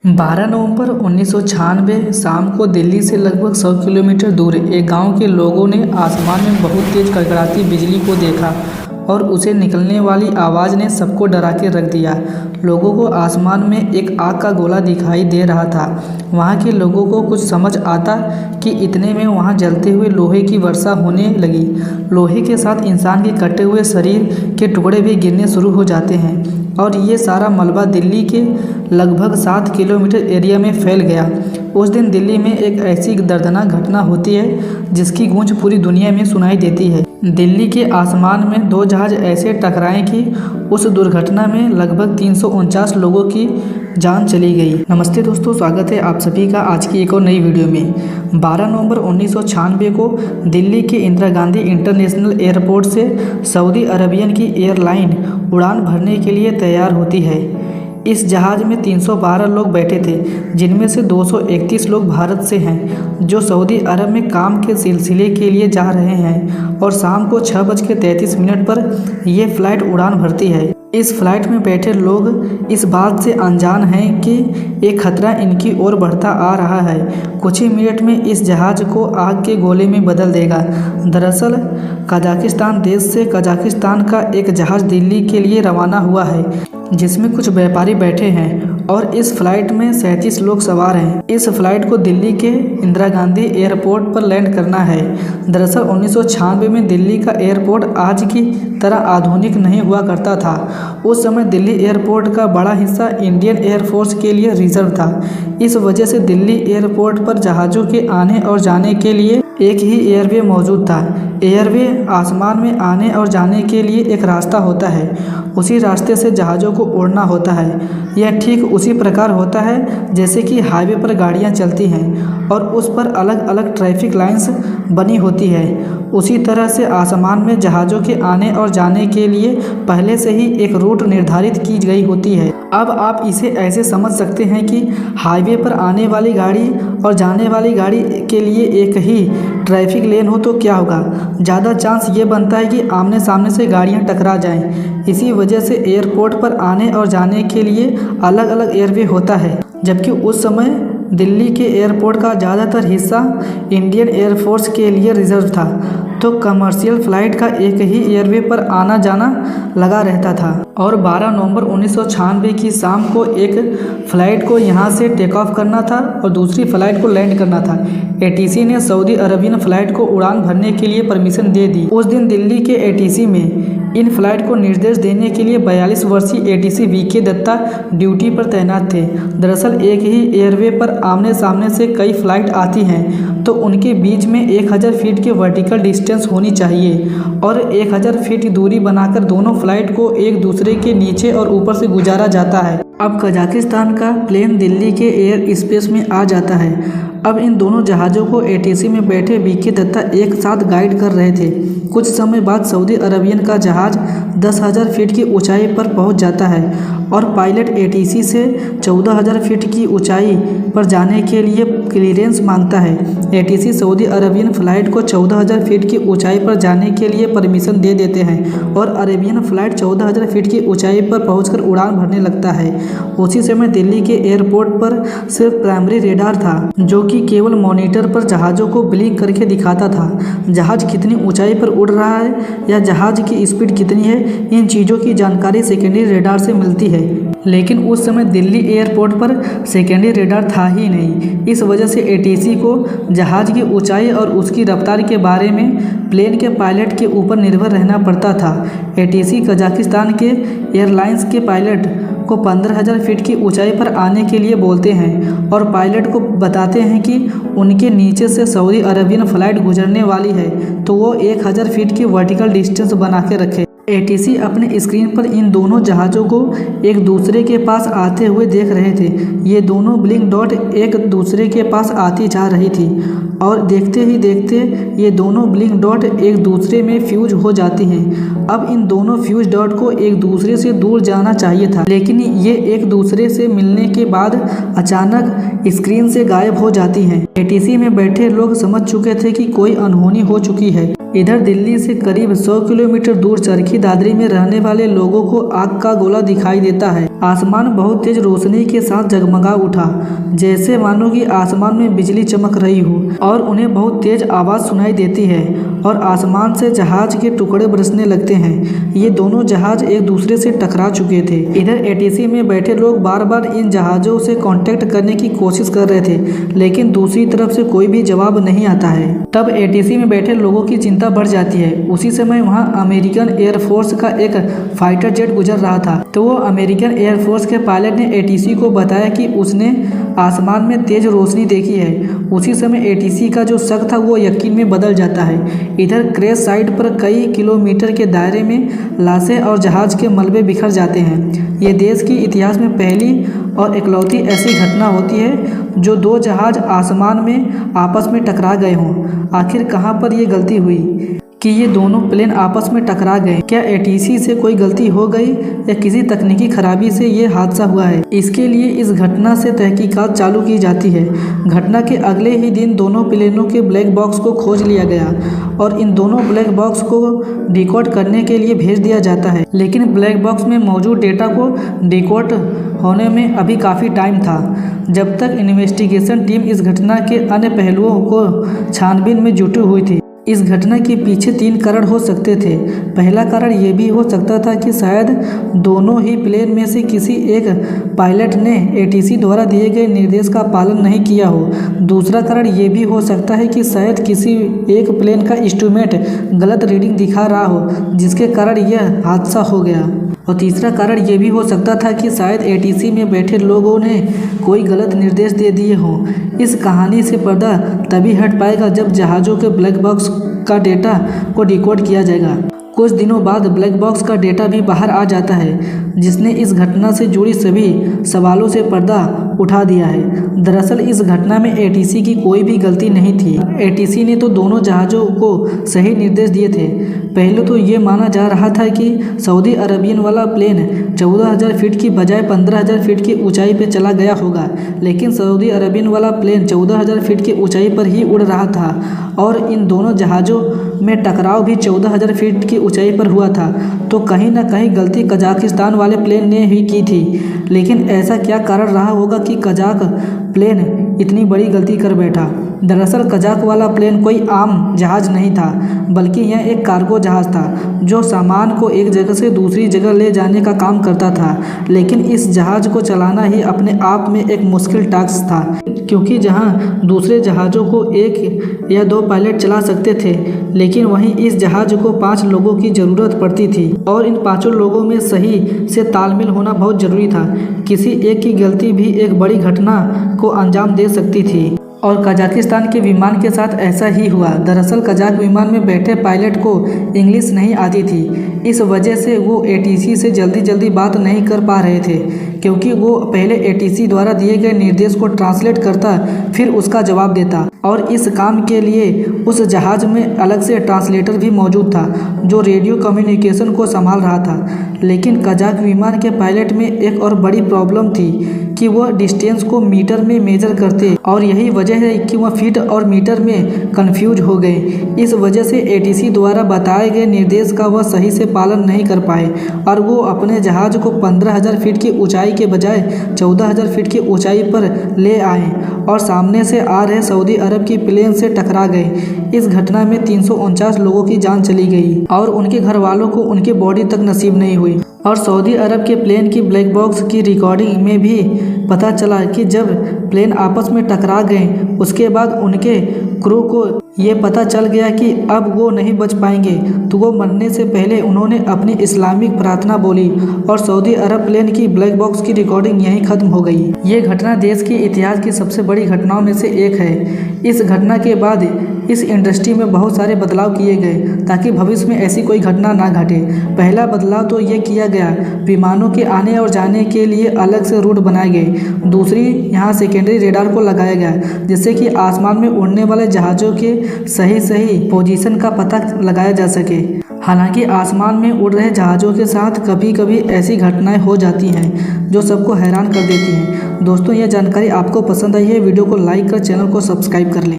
12 नवंबर 1996 शाम को दिल्ली से लगभग 100 किलोमीटर दूर एक गांव के लोगों ने आसमान में बहुत तेज कड़कड़ाती बिजली को देखा और उसे निकलने वाली आवाज़ ने सबको डरा के रख दिया। लोगों को आसमान में एक आग का गोला दिखाई दे रहा था। वहाँ के लोगों को कुछ समझ आता कि इतने में वहाँ जलते हुए लोहे की वर्षा होने लगी। लोहे के साथ इंसान के कटे हुए शरीर के टुकड़े भी गिरने शुरू हो जाते हैं और ये सारा मलबा दिल्ली के लगभग 7 किलोमीटर एरिया में फैल गया। उस दिन दिल्ली में एक ऐसी दर्दनाक घटना होती है जिसकी गूंज पूरी दुनिया में सुनाई देती है। दिल्ली के आसमान में दो जहाज ऐसे टकराए कि उस दुर्घटना में लगभग 349 लोगों की जान चली गई। नमस्ते दोस्तों, स्वागत है आप सभी का आज की एक और नई वीडियो में। 12 नवंबर 1996 को दिल्ली के इंदिरा गांधी इंटरनेशनल एयरपोर्ट से सऊदी अरबियन की एयरलाइन उड़ान भरने के लिए तैयार होती है। इस जहाज़ में 312 लोग बैठे थे, जिनमें से 231 लोग भारत से हैं जो सऊदी अरब में काम के सिलसिले के लिए जा रहे हैं और शाम को 6:33 पर यह फ़्लाइट उड़ान भरती है। इस फ्लाइट में बैठे लोग इस बात से अनजान हैं कि एक खतरा इनकी ओर बढ़ता आ रहा है। कुछ ही मिनट में इस जहाज़ को आग के गोले में बदल देगा। दरअसल कजाकिस्तान देश से कजाकिस्तान का एक जहाज़ दिल्ली के लिए रवाना हुआ है, जिसमें कुछ व्यापारी बैठे हैं और इस फ्लाइट में 37 लोग सवार हैं। इस फ्लाइट को दिल्ली के इंदिरा गांधी एयरपोर्ट पर लैंड करना है। दरअसल 1996 में दिल्ली का एयरपोर्ट आज की तरह आधुनिक नहीं हुआ करता था। उस समय दिल्ली एयरपोर्ट का बड़ा हिस्सा इंडियन एयरफोर्स के लिए रिजर्व था। इस वजह से दिल्ली एयरपोर्ट पर जहाज़ों के आने और जाने के लिए एक ही एयरवे मौजूद था। एयरवे आसमान में आने और जाने के लिए एक रास्ता होता है, उसी रास्ते से जहाज़ों को उड़ना होता है। यह ठीक उसी प्रकार होता है जैसे कि हाईवे पर गाड़ियां चलती हैं और उस पर अलग अलग ट्रैफिक लाइंस बनी होती है। उसी तरह से आसमान में जहाज़ों के आने और जाने के लिए पहले से ही एक रूट निर्धारित की गई होती है। अब आप इसे ऐसे समझ सकते हैं कि हाईवे पर आने वाली गाड़ी और जाने वाली गाड़ी के लिए एक ही ट्रैफिक लेन हो तो क्या होगा, ज़्यादा चांस ये बनता है कि आमने सामने से गाड़ियाँ टकरा जाएं। इसी वजह से एयरपोर्ट पर आने और जाने के लिए अलग अलग एयरवे होता है। जबकि उस समय दिल्ली के एयरपोर्ट का ज़्यादातर हिस्सा इंडियन एयरफोर्स के लिए रिजर्व था, तो कमर्शियल फ़्लाइट का एक ही एयरवे पर आना जाना लगा रहता था। और 12 नवंबर 1996 की शाम को एक फ़्लाइट को यहां से टेक ऑफ करना था और दूसरी फ़्लाइट को लैंड करना था। एटीसी ने सऊदी अरबियन फ़्लाइट को उड़ान भरने के लिए परमिशन दे दी। उस दिन दिल्ली के एटीसी में इन फ्लाइट को निर्देश देने के लिए 42 वर्षीय एटीसी वीके दत्ता ड्यूटी पर तैनात थे। दरअसल एक ही एयरवे पर आमने सामने से कई फ्लाइट आती हैं तो उनके बीच में 1000 फीट की वर्टिकल डिस्टेंस होनी चाहिए और 1000 फीट की दूरी बनाकर दोनों फ्लाइट को एक दूसरे के नीचे और ऊपर से गुजारा जाता है। अब कजाकिस्तान का प्लेन दिल्ली के एयर स्पेस में आ जाता है। अब इन दोनों जहाज़ों को एटीसी में बैठे वीके दत्ता एक साथ गाइड कर रहे थे। कुछ समय बाद सऊदी अरबियन का जहाज़ 10,000 फीट की ऊंचाई पर पहुंच जाता है और पायलट एटीसी से 14,000 फीट की ऊंचाई पर जाने के लिए क्लीयरेंस मांगता है। एटीसी सऊदी अरबियन फ़्लाइट को 14,000 फीट की ऊंचाई पर जाने के लिए परमिशन दे देते हैं और अरेबियन फ़्लाइट 14,000 फीट की ऊंचाई पर पहुंचकर उड़ान भरने लगता है। उसी समय दिल्ली के एयरपोर्ट पर सिर्फ प्राइमरी रेडार था, जो कि केवल मॉनिटर पर जहाज़ों को ब्लिंक करके दिखाता था। जहाज़ कितनी ऊंचाई पर उड़ रहा है या जहाज़ की स्पीड कितनी है, इन चीज़ों की जानकारी सेकेंडरी रेडार से मिलती है। लेकिन उस समय दिल्ली एयरपोर्ट पर सेकेंडरी रेडार था ही नहीं। इस वजह से एटीसी को जहाज़ की ऊंचाई और उसकी रफ्तार के बारे में प्लेन के पायलट के ऊपर निर्भर रहना पड़ता था। एटीसी कजाकिस्तान के एयरलाइंस के पायलट को 15,000 फीट की ऊंचाई पर आने के लिए बोलते हैं और पायलट को बताते हैं कि उनके नीचे से सऊदी अरबियन फ़्लाइट गुजरने वाली है तो वो 1000 फीट की वर्टिकल डिस्टेंस बना के रखे। एटीसी अपने स्क्रीन पर इन दोनों जहाज़ों को एक दूसरे के पास आते हुए देख रहे थे। ये दोनों ब्लिंक डॉट एक दूसरे के पास आती जा रही थी और देखते ही देखते ये दोनों ब्लिंक डॉट एक दूसरे में फ्यूज हो जाती हैं। अब इन दोनों फ्यूज डॉट को एक दूसरे से दूर जाना चाहिए था, लेकिन ये एक दूसरे से मिलने के बाद अचानक स्क्रीन से गायब हो जाती हैं। एटीसी में बैठे लोग समझ चुके थे कि कोई अनहोनी हो चुकी है। इधर दिल्ली से करीब 100 किलोमीटर दूर चरखी दादरी में रहने वाले लोगों को आग का गोला दिखाई देता है। आसमान बहुत तेज रोशनी के साथ जगमगा उठा, जैसे मानो कि आसमान में बिजली चमक रही हो, और उन्हें बहुत तेज आवाज सुनाई देती है और आसमान से जहाज के टुकड़े बरसने लगते हैं। ये दोनों जहाज एक दूसरे से टकरा चुके थे। इधर एटीसी में बैठे लोग बार बार इन जहाज़ों से कांटेक्ट करने की कोशिश कर रहे थे, लेकिन दूसरी तरफ से कोई भी जवाब नहीं आता है। तब एटीसी में बैठे लोगों की चिंता बढ़ जाती है। उसी समय वहां अमेरिकन एयरफोर्स का एक फाइटर जेट गुजर रहा था, तो वो अमेरिकन एयरफोर्स के पायलट ने एटीसी को बताया कि उसने आसमान में तेज रोशनी देखी है। उसी समय एटीसी का जो शक था वो यकीन में बदल जाता है। इधर क्रैश साइट पर कई किलोमीटर के दायरे में लाशें और जहाज के मलबे बिखर जाते हैं। ये देश के इतिहास में पहली और इकलौती ऐसी घटना होती है जो दो जहाज आसमान में आपस में टकरा गए हों। आखिर कहां पर यह गलती हुई कि ये दोनों प्लेन आपस में टकरा गए? क्या एटीसी से कोई गलती हो गई या किसी तकनीकी खराबी से ये हादसा हुआ है? इसके लिए इस घटना से तहकीकात चालू की जाती है। घटना के अगले ही दिन दोनों प्लेनों के ब्लैक बॉक्स को खोज लिया गया और इन दोनों ब्लैक बॉक्स को डिकोड करने के लिए भेज दिया जाता है, लेकिन ब्लैक बॉक्स में मौजूद डेटा को डिकोड होने में अभी काफ़ी टाइम था। जब तक इन्वेस्टिगेशन टीम इस घटना के अन्य पहलुओं को छानबीन में जुटी हुई थी। इस घटना के पीछे 3 कारण हो सकते थे। पहला कारण ये भी हो सकता था कि शायद दोनों ही प्लेन में से किसी एक पायलट ने एटीसी द्वारा दिए गए निर्देश का पालन नहीं किया हो। दूसरा कारण ये भी हो सकता है कि शायद किसी एक प्लेन का इंस्ट्रूमेंट गलत रीडिंग दिखा रहा हो, जिसके कारण यह हादसा हो गया। और तीसरा कारण ये भी हो सकता था कि शायद एटीसी में बैठे लोगों ने कोई गलत निर्देश दे दिए हों। इस कहानी से पर्दा तभी हट पाएगा जब जहाज़ों के ब्लैक बॉक्स का डेटा को डिकोड किया जाएगा। कुछ दिनों बाद ब्लैक बॉक्स का डेटा भी बाहर आ जाता है, जिसने इस घटना से जुड़ी सभी सवालों से पर्दा उठा दिया है। दरअसल इस घटना में एटीसी की कोई भी गलती नहीं थी। एटीसी ने तो दोनों जहाज़ों को सही निर्देश दिए थे। पहले तो ये माना जा रहा था कि सऊदी अरबियन वाला प्लेन 14,000 फीट की बजाय 15,000 फीट की ऊंचाई पर चला गया होगा, लेकिन सऊदी अरबियन वाला प्लेन 14,000 फीट की ऊंचाई पर ही उड़ रहा था और इन दोनों जहाज़ों में टकराव भी 14,000 फीट की ऊंचाई पर हुआ था। तो कहीं ना कहीं गलती कजाकिस्तान वाले प्लेन ने ही की थी। लेकिन ऐसा क्या कारण रहा होगा कि कजाक प्लेन इतनी बड़ी गलती कर बैठा? दरअसल कजाक वाला प्लेन कोई आम जहाज़ नहीं था, बल्कि यह एक कार्गो जहाज़ था जो सामान को एक जगह से दूसरी जगह ले जाने का काम करता था। लेकिन इस जहाज़ को चलाना ही अपने आप में एक मुश्किल टास्क था, क्योंकि जहां दूसरे जहाज़ों को 1 या 2 पायलट चला सकते थे, लेकिन वहीं इस जहाज़ को 5 लोगों की ज़रूरत पड़ती थी और इन 5 लोगों में सही से तालमेल होना बहुत ज़रूरी था। किसी एक की गलती भी एक बड़ी घटना को अंजाम दे सकती थी और कजाकिस्तान के विमान के साथ ऐसा ही हुआ। दरअसल कजाक विमान में बैठे पायलट को इंग्लिश नहीं आती थी। इस वजह से वो एटीसी से जल्दी बात नहीं कर पा रहे थे, क्योंकि वो पहले एटीसी द्वारा दिए गए निर्देश को ट्रांसलेट करता, फिर उसका जवाब देता, और इस काम के लिए उस जहाज़ में अलग से ट्रांसलेटर भी मौजूद था जो रेडियो कम्युनिकेशन को संभाल रहा था। लेकिन कजाक विमान के पायलट में एक और बड़ी प्रॉब्लम थी कि वह डिस्टेंस को मीटर में मेजर करते, और यही वजह है कि वह फीट और मीटर में कंफ्यूज हो गए। इस वजह से एटीसी द्वारा बताए गए निर्देश का वह सही से पालन नहीं कर पाए और वो अपने जहाज़ को 15,000 फीट की ऊंचाई के बजाय 14,000 फीट की ऊंचाई पर ले आए और सामने से आ रहे सऊदी अरब की प्लेन से टकरा गए। इस घटना में 349 लोगों की जान चली गई और उनके घर वालों को उनकी बॉडी तक नसीब नहीं हुई। और सऊदी अरब के प्लेन की ब्लैक बॉक्स की रिकॉर्डिंग में भी पता चला कि जब प्लेन आपस में टकरा गए, उसके बाद उनके क्रू को ये पता चल गया कि अब वो नहीं बच पाएंगे, तो वो मरने से पहले उन्होंने अपनी इस्लामिक प्रार्थना बोली और सऊदी अरब प्लेन की ब्लैक बॉक्स की रिकॉर्डिंग यहीं खत्म हो गई। ये घटना देश के इतिहास की सबसे बड़ी घटनाओं में से एक है। इस घटना के बाद इस इंडस्ट्री में बहुत सारे बदलाव किए गए ताकि भविष्य में ऐसी कोई घटना ना घटे। पहला बदलाव तो ये किया गया, विमानों के आने और जाने के लिए अलग से रूट बनाए गए। दूसरी, यहाँ सेकेंडरी रेडार को लगाया गया, जिससे कि आसमान में उड़ने वाले जहाज़ों के सही पोजीशन का पता लगाया जा सके। हालांकि आसमान में उड़ रहे जहाज़ों के साथ कभी कभी ऐसी घटनाएं हो जाती हैं जो सबको हैरान कर देती हैं। दोस्तों, यह जानकारी आपको पसंद आई है, वीडियो को लाइक कर चैनल को सब्सक्राइब कर लें।